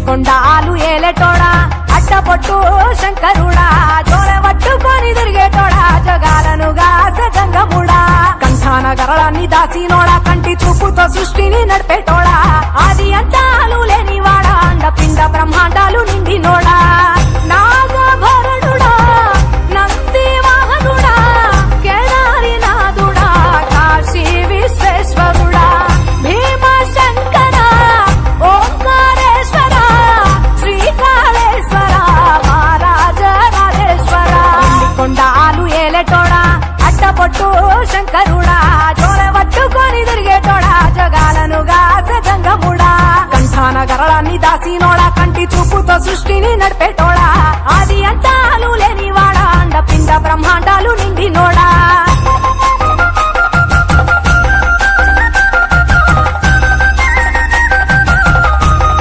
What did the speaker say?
కొండాలు ఏలేటోడా అట్టపొట్టు శంకరుడా జోలె పట్టుకొని తిరిగేటోడా జగాలను గాసె జంగముడా కంఠాన గరళాన్ని దాసినోడా కంటి చూపుతో సృష్టిని నడిపేటోడా ఆది అంతాలు లేనివాడా అండపిండ బ్రహ్మాండాలు నిండినోడా నాగభరణుడా నంది వాహనుడా కేదారి నాథుడా కాశీ విశ్వేశ్వరుడా భీమశంకర ఓంకారేశ్వర శ్రీకాళేశ్వర మహారాజరాజేశ్వర కొండాలు ఏలేటోడా అట్టపొట్టు శంకరుడా జోలె పట్టుకొని తిరిగేటోడా జగాలను గాసె జంగముడా కంఠాన గరళాన్ని దాసినోడా కంటి చూపుతో సృష్టిని నడిపేటోడా ఆది అంతాలు లేనివాడా అండపిండ బ్రహ్మాండాలు నిండినోడా